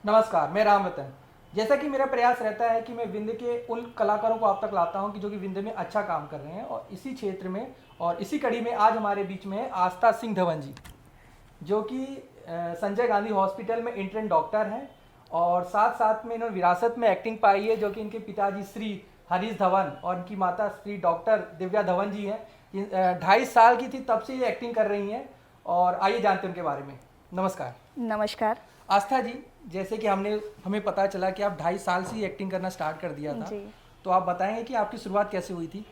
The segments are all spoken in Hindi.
नमस्कार, मैं राम रतन। जैसा कि मेरा प्रयास रहता है कि मैं विंध्य के उन कलाकारों को आप तक लाता हूं कि जो कि विंध्य में अच्छा काम कर रहे हैं, और इसी क्षेत्र में और इसी कड़ी में आज हमारे बीच में है आस्था सिंह धवन जी, जो कि संजय गांधी हॉस्पिटल में इंटर्न डॉक्टर हैं, और साथ साथ में इन्होंने विरासत में एक्टिंग पाई है, जो कि इनके पिताजी श्री हरीश धवन और इनकी माता श्री डॉक्टर दिव्या धवन जी हैं। 2.5 साल की थी तब से ये एक्टिंग कर रही हैं, और आइए जानते हैं उनके बारे में। नमस्कार नमस्कार। आस्था जी, जैसे कि हमें पता चला कि आप 2.5 साल से ही एक्टिंग करना स्टार्ट कर दिया था, जी। तो आप बताएंगे कि आपकी शुरुआत कैसे हुई थी?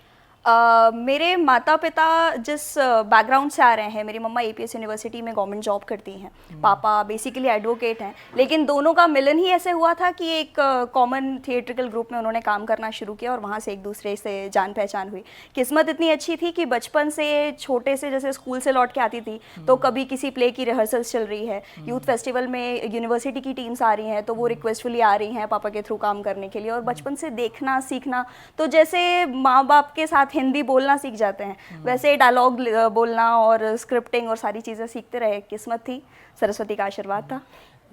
मेरे माता पिता जिस बैकग्राउंड से आ रहे हैं, मेरी मम्मा एपीएस यूनिवर्सिटी में गवर्नमेंट जॉब करती हैं, पापा बेसिकली एडवोकेट हैं, लेकिन दोनों का मिलन ही ऐसे हुआ था कि एक कॉमन थिएट्रिकल ग्रुप में उन्होंने काम करना शुरू किया और वहाँ से एक दूसरे से जान पहचान हुई। किस्मत इतनी अच्छी थी कि बचपन से छोटे से जैसे स्कूल से लौट के आती थी तो कभी किसी प्ले की रिहर्सल्स चल रही है, यूथ फेस्टिवल में यूनिवर्सिटी की टीम्स आ रही हैं तो वो रिक्वेस्टफुली आ रही हैं पापा के थ्रू काम करने के लिए, और बचपन से देखना सीखना, तो जैसे माँ बाप के साथ हिंदी बोलना सीख जाते हैं वैसे डायलॉग बोलना और स्क्रिप्टिंग और सारी चीज़ें सीखते रहे। किस्मत थी, सरस्वती का आशीर्वाद था।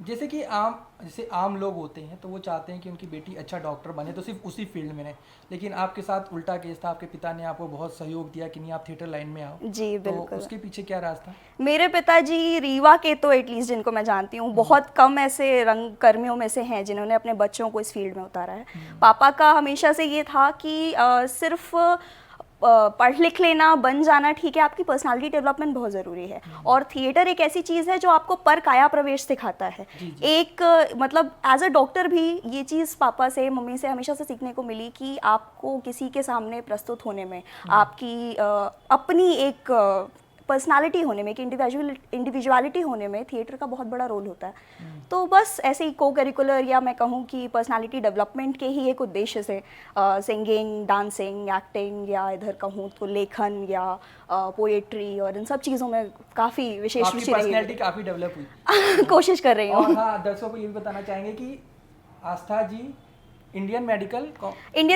जैसे आम लोग होते हैं तो वो चाहते हैं कि उनकी बेटी अच्छा डॉक्टर बने, तो सिर्फ उसी फील्ड में रहे, लेकिन आपके साथ उल्टा केस था। आपके पिता ने आपको बहुत सहयोग दिया कि नहीं, आप थिएटर लाइन में आओ। जी तो बिल्कुल। उसके पीछे क्या राज था? मेरे पिताजी रीवा के, तो एटलीस्ट जिनको मैं जानती हूँ, बहुत कम ऐसे रंग कर्मियों में से हैं जिन्होंने अपने बच्चों को इस फील्ड में उतारा है। पापा का हमेशा से ये था कि सिर्फ पढ़ लिख लेना, बन जाना ठीक है, आपकी पर्सनालिटी डेवलपमेंट बहुत ज़रूरी है, और थिएटर एक ऐसी चीज़ है जो आपको पर काया प्रवेश सिखाता है। एक मतलब एज अ डॉक्टर भी ये चीज़ पापा से मम्मी से हमेशा से सीखने को मिली कि आपको किसी के सामने प्रस्तुत होने में, आपकी अपनी एक पर्सनालिटी होने में, एक इंडिविजुअलिटी होने में थिएटर का बहुत बड़ा रोल होता है। तो बस ऐसे ही को करिकुलर या मैं कहूँ कि पर्सनालिटी डेवलपमेंट के ही एक उद्देश्य से सिंगिंग, डांसिंग, एक्टिंग, या इधर कहूँ तो लेखन या पोएट्री और इन सब चीज़ों में काफ़ी विशेष आपकी रुचि रही पर्सनैलिटी है। काफ़ी डेवलप हुई। कोशिश कर रही और हूँ। हाँ, दर्शकों को ये भी बताना चाहेंगे कि Aastha ji Indian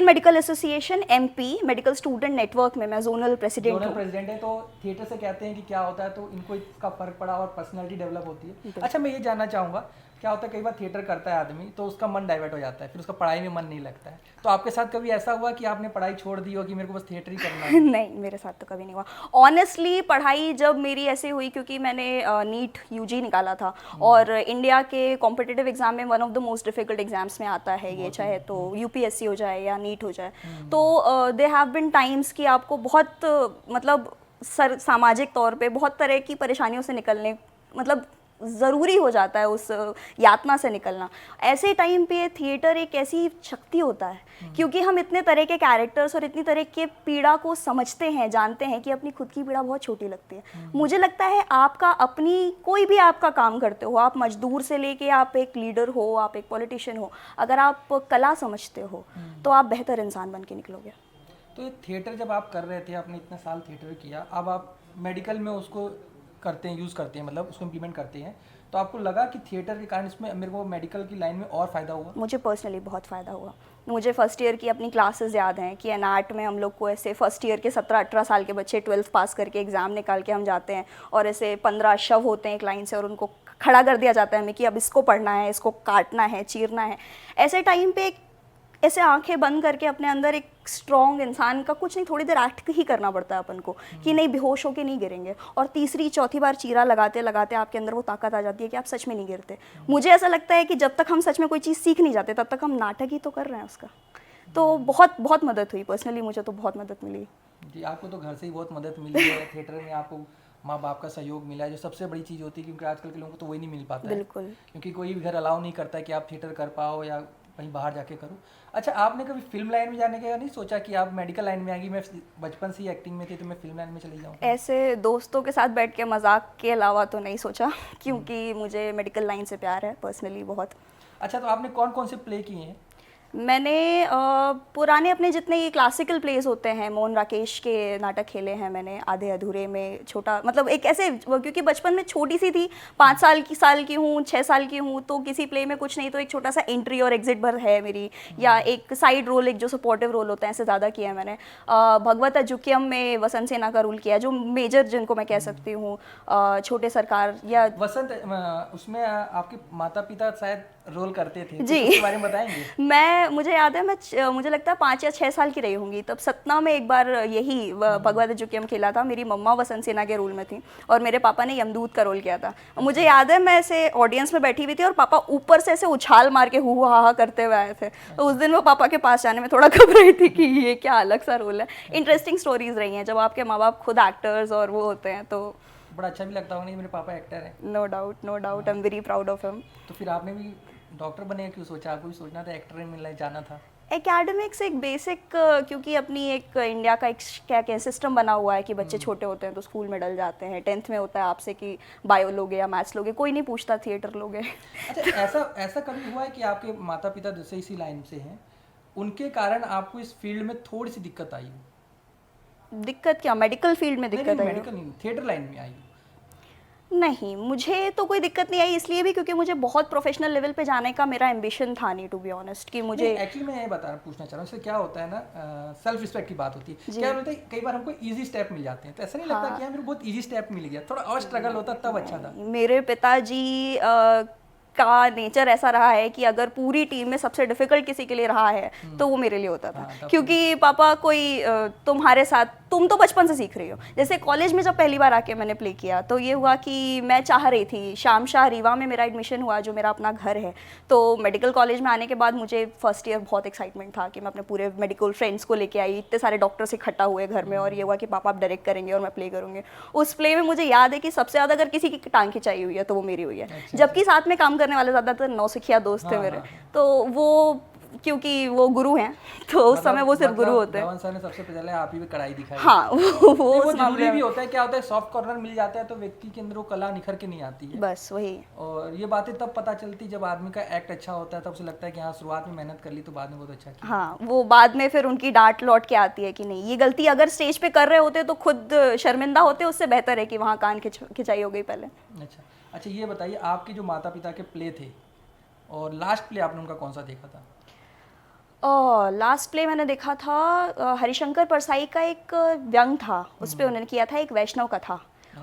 medical association MP medical student network में मैं जोनल प्रेसिडेंट जोनल हूँ। प्रेसिडेंट है, तो थिएटर से कहते हैं कि क्या होता है, तो इनको इसका फर्क पड़ा और पर्सनैलिटी डेवलप होती है। बिल्कुल। अच्छा, मैं ये जानना चाहूँगा, क्या होता है कई बार थिएटर करता है आदमी तो उसका मन डाइवर्ट हो जाता है, फिर उसका पढ़ाई में मन नहीं लगता है, तो आपके साथ कभी ऐसा हुआ कि आपने पढ़ाई छोड़ दी हो कि मेरे को बस थिएटर ही करना है? नहीं, मेरे साथ तो कभी नहीं हुआ। ऑनेस्टली पढ़ाई जब मेरी ऐसे हुई, क्योंकि मैंने नीट यूजी निकाला था, और इंडिया के कॉम्पिटिटिव एग्जाम में one of the most difficult exams में आता है ये, चाहे तो यूपीएससी हो जाए या नीट हो जाए। तो दे हैव बिन टाइम्स कि आपको बहुत मतलब सामाजिक तौर पे बहुत तरह की परेशानियों से निकलने, मतलब ज़रूरी हो जाता है उस यातना से निकलना। ऐसे टाइम पे थिएटर एक ऐसी शक्ति होता है, क्योंकि हम इतने तरह के कैरेक्टर्स और इतनी तरह के पीड़ा को समझते हैं, जानते हैं कि अपनी खुद की पीड़ा बहुत छोटी लगती है। मुझे लगता है आपका अपनी कोई भी आपका काम करते हो, आप मजदूर से लेके आप एक लीडर हो, आप एक पॉलिटिशियन हो, अगर आप कला समझते हो तो आप बेहतर इंसान बन के निकलोगे। तो ये थिएटर जब आप कर रहे थे, आपने इतना साल थिएटर किया, अब आप मेडिकल में उसको करते हैं, यूज़ करते हैं, मतलब उसको इम्प्लीमेंट करते हैं, तो आपको लगा कि थिएटर के कारण इसमें मेरे को मेडिकल की लाइन में और फ़ायदा हुआ? मुझे पर्सनली बहुत फ़ायदा हुआ। मुझे फर्स्ट ईयर की अपनी क्लासेस याद हैं कि एनआर्ट में हम लोग को ऐसे फर्स्ट ईयर के 17-18 साल के बच्चे 12th पास करके एग्ज़ाम निकाल के हम जाते हैं, और ऐसे 15 शव होते हैं एक लाइन से, और उनको खड़ा कर दिया जाता है हमें कि अब इसको पढ़ना है, इसको काटना है, चीरना है। ऐसे टाइम पे ऐसे आंखें बंद करके अपने अंदर एक स्ट्रॉन्ग इंसान का कुछ नहीं, थोड़ी देर एक्ट ही करना पड़ता है अपन को कि नहीं, बेहोश होके नहीं गिरेंगे, और तीसरी चौथी बार चीरा लगाते लगाते आपके अंदर वो ताकत आ जाती है कि आप सच में नहीं गिरते। मुझे ऐसा लगता है कि जब तक हम सच में कोई चीज़ सीख नहीं जाते तब तक हम नाटक ही तो कर रहे हैं उसका। तो बहुत बहुत मदद हुई, पर्सनली मुझे तो बहुत मदद मिली। जी, आपको तो घर से ही बहुत मदद मिली है, थिएटर में आपको माँ बाप का सहयोग मिला है, जो सबसे बड़ी चीज़ होती है, क्योंकि आजकल के लोगों को तो वही नहीं मिल पाता है। बिल्कुल। क्योंकि कोई भी घर अलाउ नहीं करता है कि आप थिएटर कर पाओ या कहीं बाहर जाके करो। अच्छा, आपने कभी फिल्म लाइन में जाने का नहीं सोचा कि आप मेडिकल लाइन में आएंगी, मैं बचपन से ही एक्टिंग में थी तो मैं फिल्म लाइन में चली जाऊँ? ऐसे दोस्तों के साथ बैठ के मजाक के अलावा तो नहीं सोचा, क्योंकि मुझे मेडिकल लाइन से प्यार है पर्सनली बहुत। अच्छा, तो आपने कौन कौन से प्ले किए हैं? मैंने पुराने अपने जितने ये क्लासिकल प्लेस होते हैं, मोहन राकेश के नाटक खेले हैं मैंने, आधे अधूरे में, छोटा मतलब एक ऐसे, क्योंकि बचपन में छोटी सी थी, 5 साल की हूँ, 6 साल की हूँ, तो किसी प्ले में कुछ नहीं तो एक छोटा सा एंट्री और एग्जिट भर है मेरी, या एक साइड रोल, एक जो सपोर्टिव रोल होता है, ऐसे ज़्यादा किया है मैंने। भगवत अजुक्यम में वसंत सेना का रोल किया, जो मेजर जिनको मैं कह सकती हूँ। छोटे सरकार या वसंत उसमें आपके माता पिता शायद रोल करते थे, जी। तो उसके बारे में बताएंगे? मुझे याद है, मुझे लगता है 5 या 6 साल की रही होंगी तब, सतना में एक बार यही भगवत अजुक्यम खेला था। मेरी मम्मा वसंत सेना के रोल में थी और मेरे पापा ने यमदूत का रोल किया था। मुझे याद है मैं ऐसे ऑडियंस में बैठी हुई थी और पापा ऊपर से ऐसे उछाल मार के हु हा हा करते हुए आए थे। तो उस दिन वो पापा के पास जाने में थोड़ा घबराई थी कि ये क्या अलग सा रोल है। इंटरेस्टिंग स्टोरीज रही हैं जब आपके माँ बाप खुद एक्टर्स और वो होते हैं, तो बड़ा अच्छा भी लगता होगा, नहीं मेरे पापा एक्टर हैं। No doubt, I am very proud of him. तो फिर आपने भी डॉक्टर बने क्यों सोचा? आपको भी सोचना था, एक्टर में मिलना जाना था? एकेडमिक्स एक बेसिक, क्योंकि अपनी एक इंडिया का एक क्या क्या सिस्टम बना हुआ है कि बच्चे छोटे होते हैं तो स्कूल में डल जाते हैं। 10th में होता है आपसे कि बायो लोगे या मैथ्स लोगे, कोई नहीं पूछता थिएटर लोगे। अच्छा, ऐसा कभी हुआ है कि आपके माता पिता जैसे इसी लाइन से हैं, उनके कारण आपको इस फील्ड में थोड़ी सी दिक्कत आई हो? दिक्कत क्या, मेडिकल फील्ड में दिक्कत आई? मेडिकल नहीं, थिएटर लाइन में आई हो? नहीं, मुझे तो कोई दिक्कत नहीं आई, इसलिए भी क्योंकि मुझे बहुत प्रोफेशनल लेवल पे जाने का मेरा एम्बिशन था नहीं, टू बी ऑनेस्ट, कि मुझे एक्चुअली मैं ये पूछना चाह रहा हूँ, इससे क्या होता है ना, सेल्फ रिस्पेक्ट की बात होती है। क्या होता है, कई बार हमको इजी स्टेप मिल जाते हैं तो ऐसा नहीं लगता कि यार मेरे को बहुत इजी स्टेप मिल गया, थोड़ा और स्ट्रगल होता तब अच्छा था? मेरे पिताजी का नेचर ऐसा रहा है कि अगर पूरी टीम में सबसे डिफिकल्ट किसी के लिए रहा है तो वो मेरे लिए होता था। क्योंकि पापा कोई तुम्हारे साथ, तुम तो बचपन से सीख रही हो। जैसे कॉलेज में जब पहली बार आके मैंने प्ले किया तो ये हुआ कि मैं चाह रही थी, शाम शाह रीवा में मेरा एडमिशन हुआ जो मेरा अपना घर है। तो मेडिकल कॉलेज में आने के बाद मुझे फर्स्ट ईयर बहुत एक्साइटमेंट था कि मैं अपने पूरे मेडिकल फ्रेंड्स को लेके आई, इतने सारे डॉक्टर्स इकट्ठा हुए घर में, और ये हुआ कि पापा आप डायरेक्ट करेंगे और मैं प्ले करूँगी। उस प्ले में मुझे याद है कि सबसे ज़्यादा अगर किसी की टांग खिंचाई हुई है तो वो मेरी हुई है। जबकि साथ में काम करने वाले ज़्यादातर नौसिखिया दोस्त थे मेरे। तो वो, क्योंकि वो गुरु हैं तो उस समय वो सिर्फ गुरु होते हैं। धवन सर ने सबसे पहले आप ही पे कढ़ाई दिखाई। हाँ, वो जरूरी भी होता है। क्या होता है, सॉफ्ट कॉर्नर मिल जाता है तो व्यक्ति के अंदर वो कला निखर के नहीं आती है। बस वही। और ये बातें तब पता चलती जब आदमी का एक्ट अच्छा होता है, तब उसे लगता है कि हाँ शुरुआत में मेहनत कर ली तो बाद में बहुत अच्छा किया। हाँ, वो बाद में फिर उनकी डांट लौट के आती है कि नहीं, ये गलती अगर स्टेज पे कर रहे होते तो खुद शर्मिंदा होते, उससे बेहतर है कि वहाँ कान खिंचाई हो गई पहले। अच्छा, ये बताइए आपके जो माता पिता के प्ले थे और लास्ट प्ले आपने उनका कौन सा देखा था? लास्ट प्ले मैंने देखा था हरिशंकर परसाई का एक व्यंग था, उस पर उन्होंने किया था एक वैष्णव कथा।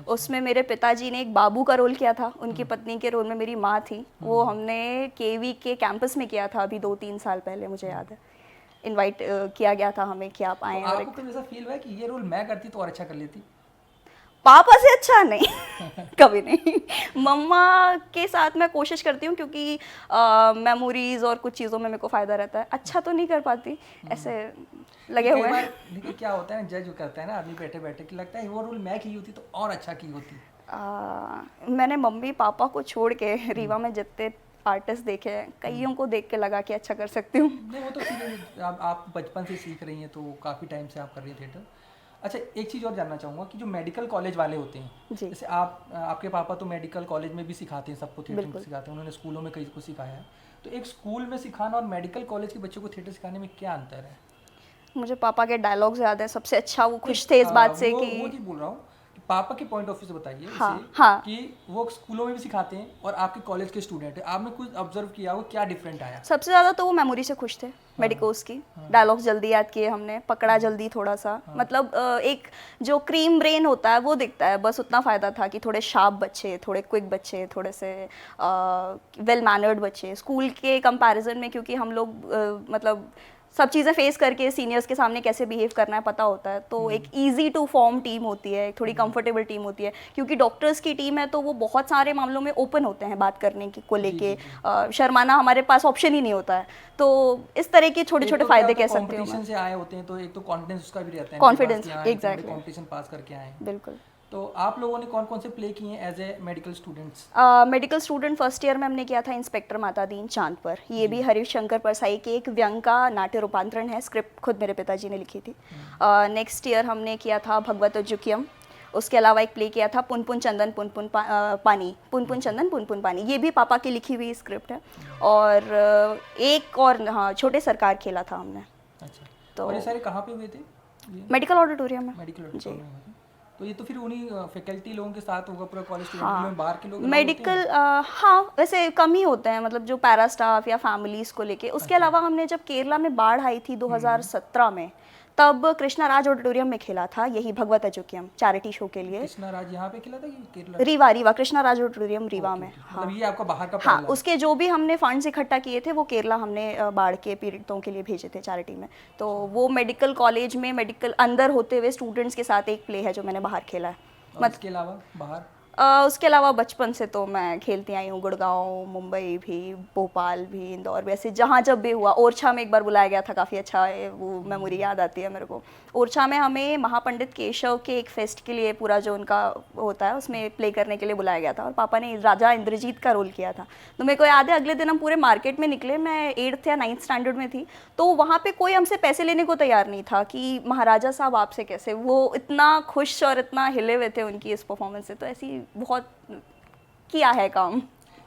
उसमें मेरे पिताजी ने एक बाबू का रोल किया था, उनकी पत्नी के रोल में मेरी माँ थी। वो हमने केवी के कैंपस में किया था अभी 2-3 साल पहले, मुझे याद है। इनवाइट किया गया था हमें कि आप आएँ। तो आपको कभी ऐसा फील हुआ कि ये रोल मैं करती तो और अच्छा कर लेती? पापा से अच्छा नहीं कभी नहीं। मम्मा के साथ मैं कोशिश करती हूँ क्योंकि मेमोरीज और कुछ चीज़ों में मेरे को फ़ायदा रहता है। अच्छा तो नहीं कर पाती, ऐसे लगे हुए हैं। देखिए क्या होता है, जज करता है ना आदमी बैठे बैठे कि लगता है वो रोल मैं की होती तो और अच्छा की होती। मैंने मम्मी पापा को छोड़ के रीवा में जितने आर्टिस्ट देखे हैं, कईयों को देख के लगा कि अच्छा कर सकती हूँ। नहीं, वो तो आप बचपन से सीख रही हैं तो काफ़ी टाइम से आप कर रही हैं थिएटर। अच्छा, एक चीज़ और जानना चाहूँगा कि जो मेडिकल कॉलेज वाले होते हैं, जैसे आपके पापा तो मेडिकल कॉलेज में भी सिखाते हैं, सबको थिएटर सिखाते हैं, उन्होंने स्कूलों में कई को सिखाया है। तो एक स्कूल में सिखाना और मेडिकल कॉलेज के बच्चों को थिएटर सिखाने में क्या अंतर है? मुझे पापा के डायलॉग्स याद है सबसे अच्छा, वो खुश थे इस बात से कि वो बोल रहा हूँ, पापा के पॉइंट ऑफ व्यू से बताइए। हाँ। कि वो स्कूलों में भी सिखाते हैं और आपके कॉलेज के स्टूडेंट हैं, आपने कुछ ऑब्जर्व किया हो, क्या डिफरेंट आया? सबसे ज़्यादा तो वो मेमोरी से खुश थे, मेडिकोस की डायलॉग्स जल्दी याद किए हमने, पकड़ा जल्दी थोड़ा सा। मतलब एक जो क्रीम ब्रेन होता है वो दिखता है, बस उतना फ़ायदा था कि थोड़े शार्प बच्चे, थोड़े क्विक बच्चे, थोड़े से वेल मैनर्ड बच्चे स्कूल के कंपैरिजन में, क्योंकि हम लोग मतलब सब चीज़ें फेस करके सीनियर्स के सामने कैसे बिहेव करना है पता होता है, तो एक इजी टू फॉर्म टीम होती है, एक थोड़ी कंफर्टेबल टीम होती है। क्योंकि डॉक्टर्स की टीम है तो वो बहुत सारे मामलों में ओपन होते हैं बात करने की को लेके, शर्माना हमारे पास ऑप्शन ही नहीं होता है। तो इस तरह के छोटे छोटे फायदे कह सकते हो। कंपटीशन से आए होते हैं तो एक तो कॉन्फिडेंस उसका भी रहता है, कॉन्फिडेंस, एग्जैक्टली, कंपटीशन पास करके आए। बिल्कुल। तो आप लोगों ने कौन कौन से प्ले किए हैं as a medical students? Medical student first year में हमने किया था इंस्पेक्टर माता दीन चांद पर। ये भी हरिशंकर परसाई के एक व्यंग का नाट्य रूपांतरण है, स्क्रिप्ट खुद मेरे पिताजी ने लिखी थी। नेक्स्ट ईयर हमने किया था भगवत अजुक्यम। उसके अलावा एक प्ले किया था पुन पुन चंदन पुन पुन पानी, पुन पुन चंदन पुन पुन पानी, ये भी पापा की लिखी हुई स्क्रिप्ट है। और एक और हाँ छोटे सरकार खेला था हमने। अच्छा, तो और ये सारे कहाँ पे हुए थे? मेडिकल ऑडिटोरियम में। मेडिकल ऑडिटोरियम में हुए थे। तो ये तो फिर उन्हीं फैकल्टी लोगों के साथ होगा, पूरा कॉलेज स्टूडेंट हाँ में बाहर के लोग मेडिकल हाँ वैसे कम ही होते हैं, मतलब जो पैरा स्टाफ या फैमिलीज़ को लेके। उसके अलावा हमने जब केरला में बाढ़ आई थी 2017 में, तब कृष्णा राज ऑडिटोरियम में खेला था, यही भगवत अजुकियम चैरिटी शो के लिए। कृष्णा राज यहाँ पे खेला था कि केरला? रीवा कृष्णा राज ऑडिटोरियम रीवा में। हाँ मतलब ये आपका बाहर का हाँ, पहला है। उसके जो भी हमने फंड्स इकट्ठा किए थे वो केरला हमने बाढ़ के पीड़ितों के लिए भेजे थे चैरिटी में। तो वो मेडिकल कॉलेज में मेडिकल अंदर होते हुए स्टूडेंट्स के साथ एक प्ले है जो मैंने बाहर खेला है। और इसके अलावा बाहर उसके अलावा बचपन से तो मैं खेलती आई हूँ, गुड़गांव, मुंबई भी, भोपाल भी, इंदौर भी, ऐसे जहाँ जब भी हुआ। ओरछा में एक बार बुलाया गया था, काफ़ी अच्छा है वो मेमोरी याद आती है मेरे को। ओरछा में हमें महापंडित केशव के एक फेस्ट के लिए पूरा जो उनका होता है उसमें प्ले करने के लिए बुलाया गया था और पापा ने राजा इंद्रजीत का रोल किया था। तो मेरे को याद है अगले दिन हम पूरे मार्केट में निकले, मैं 8th या 9th स्टैंडर्ड में थी, तो वहाँ पे कोई हमसे पैसे लेने को तैयार नहीं था कि महाराजा साहब आपसे कैसे। वो इतना खुश और इतना हिले हुए थे उनकी इस परफॉर्मेंस से। तो ऐसी बहुत किया है काम।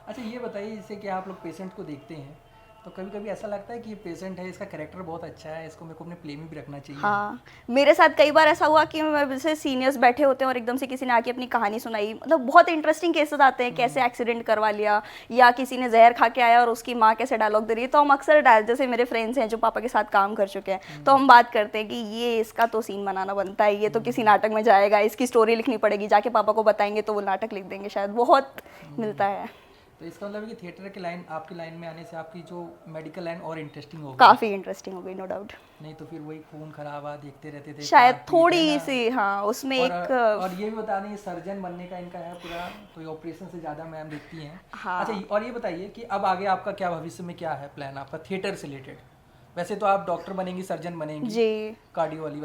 अच्छा ये बताइए, जैसे कि आप लोग पेशेंट को देखते हैं तो कभी कभी ऐसा लगता है कि ये पेशेंट है, इसका कैरेक्टर बहुत अच्छा है, इसको मेरे को अपने प्ले में भी रखना चाहिए? हाँ, मेरे साथ कई बार ऐसा हुआ कि जैसे सीनियर्स बैठे होते हैं और एकदम से किसी ने आके अपनी कहानी सुनाई, मतलब बहुत इंटरेस्टिंग केसेस आते हैं, कैसे एक्सीडेंट करवा लिया या किसी ने जहर खा के आया और उसकी माँ कैसे डायलॉग दे रही है। तो हम अक्सर जैसे मेरे फ्रेंड्स हैं जो पापा के साथ काम कर चुके हैं, तो हम बात करते हैं कि ये इसका तो सीन बनाना बनता है, ये तो किसी नाटक में जाएगा, इसकी स्टोरी लिखनी पड़ेगी, जाके पापा को बताएंगे तो वो नाटक लिख देंगे शायद। बहुत मिलता है। तो इसका मतलब है कि थिएटर के लाइन, आपकी लाइन में आने से आपकी जो मेडिकल लाइन और इंटरेस्टिंग हो गई? काफ़ी इंटरेस्टिंग हो गई, नो डाउट। नहीं तो फिर वही खून खराबा देखते रहते थे शायद काट पीट, थोड़ी है ना? सी हाँ उसमें और, एक और ये भी बता दें, सर्जन बनने का इनका है पूरा, तो ये ऑपरेशन से ज़्यादा मैम देखती हैं। हाँ। अच्छा, और ये बताइए कि अब आगे आपका क्या भविष्य में क्या है प्लान आपका थिएटर से रिलेटेड? वैसे तो आप डॉक्टर बनेंगी, सर्जन बनेंगी जी, कार्डियो वाली?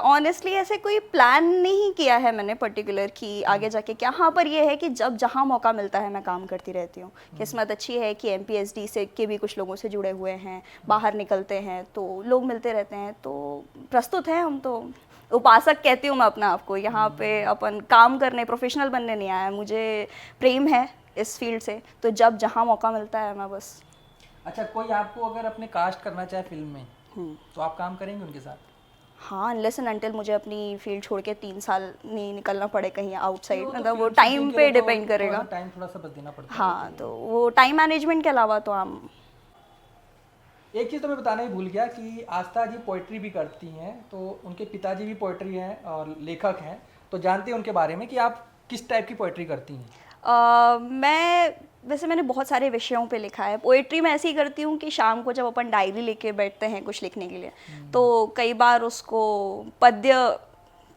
ऑनेस्टली ऐसे कोई प्लान नहीं किया है मैंने पर्टिकुलर कि आगे जाके क्या। हाँ, पर ये है कि जब जहाँ मौका मिलता है मैं काम करती रहती हूँ। किस्मत अच्छी है कि MPSD से के भी कुछ लोगों से जुड़े हुए हैं, बाहर निकलते हैं तो लोग मिलते रहते हैं, तो प्रस्तुत हैं हम। तो उपासक कहती हूँ मैं अपना आपको, यहाँ पे अपन काम करने, प्रोफेशनल बनने नहीं आया है। मुझे प्रेम है इस फील्ड से, तो जब जहाँ मौका मिलता है मैं बस। अच्छा, कोई आपको अगर अपने कास्ट करना चाहे फिल्म में तो आप काम करेंगे उनके साथ? हाँ, अनलेस एंड अनटिल मुझे अपनी फील्ड छोड़ के 3 साल नहीं निकलना पड़े कहीं आउटसाइड, मतलब वो टाइम पे डिपेंड करेगा। टाइम थोड़ा सा बस देना पड़ता है। हाँ, तो वो टाइम मैनेजमेंट के अलावा तो हम। एक चीज़ तो मैं बताना ही भूल गया कि आस्था जी पोइट्री भी करती हैं, तो उनके पिताजी भी पोइट्री हैं और लेखक हैं, तो जानते हैं उनके बारे में कि आप किस टाइप की पोइट्री करती हैं? मैंने बहुत सारे विषयों पे लिखा है। पोइट्री मैं ऐसे ही करती हूँ कि शाम को जब अपन डायरी लेके बैठते हैं कुछ लिखने के लिए, तो कई बार उसको पद्य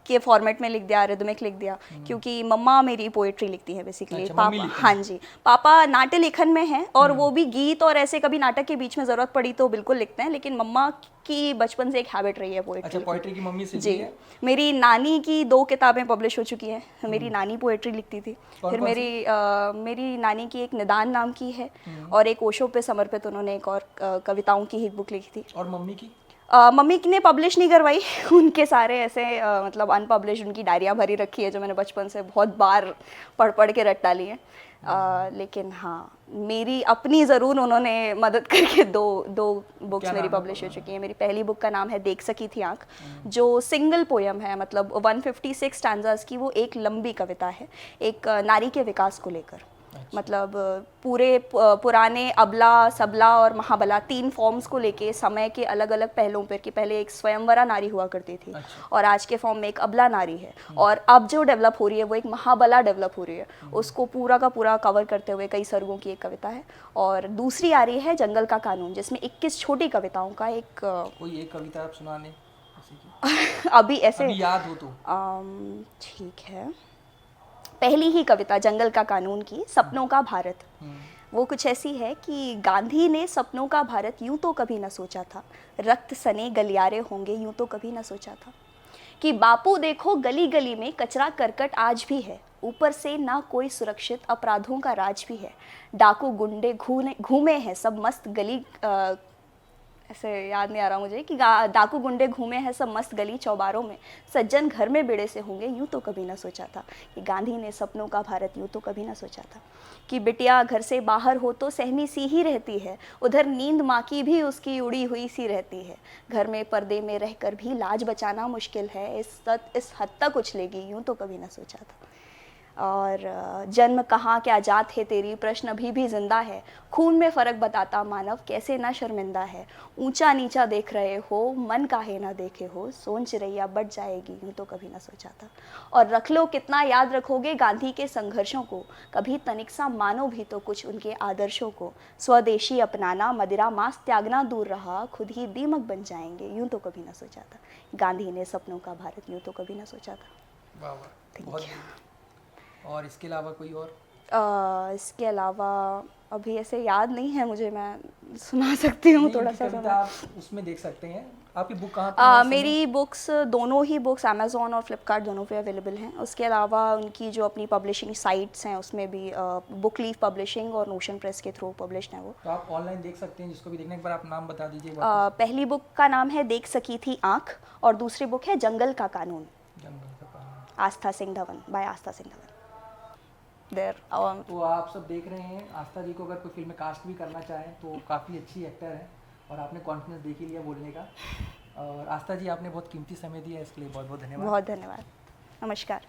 के फॉर्मेट में लिख दिया, रिदमिक लिख दिया, क्योंकि मम्मा मेरी पोएट्री लिखती है बेसिकली। अच्छा, पापा, हाँ जी, पापा नाट्य लेखन में हैं और वो भी गीत और ऐसे कभी नाटक के बीच में ज़रूरत पड़ी तो बिल्कुल लिखते हैं, लेकिन मम्मा की बचपन से एक हैबिट रही है पोएट्री। अच्छा, पोएट्री की मम्मी से जी। मेरी नानी की 2 किताबें पब्लिश हो चुकी हैं। मेरी नानी पोएट्री लिखती थी। फिर मेरी नानी की एक निदान नाम की है और एक ओशो पे समर्पित उन्होंने एक और कविताओं की एक बुक लिखी थी। और मम्मी की? मम्मी ने पब्लिश नहीं करवाई, उनके सारे ऐसे मतलब अनपब्लिश उनकी डायरियाँ भरी रखी है जो मैंने बचपन से बहुत बार पढ़ पढ़ के रट डाली है। लेकिन हाँ, मेरी अपनी ज़रूर उन्होंने मदद करके दो बुक्स मेरी पब्लिश हो चुकी हैं। मेरी पहली बुक का नाम है देख सकी थी आँख, जो सिंगल पोयम है, मतलब 156 स्टैंजास की वो एक लंबी कविता है, एक नारी के विकास को लेकर। मतलब पूरे पुराने अबला, सबला और महाबला 3 फॉर्म्स को लेके समय के अलग अलग पहलुओं पर, कि पहले एक स्वयंवरा नारी हुआ करती थी और आज के फॉर्म में एक अबला नारी है, और अब जो डेवलप हो रही है वो एक महाबला डेवलप हो रही है। उसको पूरा का पूरा कवर करते हुए कई सर्गों की एक कविता है। और दूसरी आ रही है जंगल का कानून, जिसमें 21 छोटी कविताओं का एक कोई एक कविता आप सुना लें अभी ऐसे अभी याद हो तो? ठीक है, पहली ही कविता जंगल का कानून की, सपनों का भारत। वो कुछ ऐसी है कि गांधी ने सपनों का भारत यूं तो कभी न सोचा था, रक्त सने गलियारे होंगे यूं तो कभी न सोचा था, कि बापू देखो गली गली में कचरा करकट आज भी है, ऊपर से ना कोई सुरक्षित, अपराधों का राज भी है, डाकू गुंडे घूमे हैं सब मस्त गली ऐसे याद नहीं आ रहा मुझे कि डाकू गुंडे घूमे हैं सब मस्त गली चौबारों में, सज्जन घर में बेड़े से होंगे यूं तो कभी ना सोचा था। कि गांधी ने सपनों का भारत यूं तो कभी ना सोचा था। कि बिटिया घर से बाहर हो तो सहमी सी ही रहती है, उधर नींद माँ की भी उसकी उड़ी हुई सी रहती है। घर में पर्दे में रहकर भी लाज बचाना मुश्किल है, इस हद तक उछलेगी यूं तो कभी ना सोचा था। और जन्म कहाँ क्या जात है तेरी, प्रश्न अभी भी जिंदा है, खून में फ़र्क बताता मानव कैसे ना शर्मिंदा है। ऊंचा नीचा देख रहे हो मन काहे ना देखे हो, सोन चिड़ैया बढ़ जाएगी यूँ तो कभी ना सोचा था। और रख लो कितना याद रखोगे गांधी के संघर्षों को, कभी तनिक सा मानो भी तो कुछ उनके आदर्शों को। स्वदेशी अपनाना मदिरा मांस त्यागना दूर रहा, खुद ही दीमक बन जाएंगे यूँ तो कभी ना सोचा था। गांधी ने सपनों का भारत यूँ तो कभी ना सोचा था। वाह वाह, बहुत बढ़िया। और इसके अलावा कोई और? इसके अलावा अभी ऐसे याद नहीं है मुझे, मैं सुना सकती हूँ नहीं, थोड़ा उनकी सा कविता समय। आप उसमें देख सकते हैं। आपकी बुक कहाँ पे है इस समय? मेरी बुक्स दोनों ही बुक्स अमेज़ॉन और फ्लिपकार्ट दोनों पे अवेलेबल हैं। उसके अलावा उनकी जो अपनी पब्लिशिंग साइट्स हैं उसमें भी बुक लीफ पब्लिशिंग और नोशन प्रेस के थ्रू पब्लिश्ड हैं वो। तो आप ऑनलाइन देख सकते हैं, जिसको भी देखना। एक बार आप नाम बता दीजिए पहली बुक का नाम है देख सकी थी आँख और दूसरी बुक है जंगल का कानून, जंगल का पानी। आस्था सिंह धवन, बाय आस्था सिंह धवन। देर तो आप सब देख रहे हैं, आस्था जी को अगर कोई फिल्म में कास्ट भी करना चाहें तो काफ़ी अच्छी एक्टर है, और आपने कॉन्फिडेंस देख ही लिया बोलने का। और आस्था जी, आपने बहुत कीमती समय दिया, इसके लिए बहुत बहुत धन्यवाद। बहुत धन्यवाद, नमस्कार।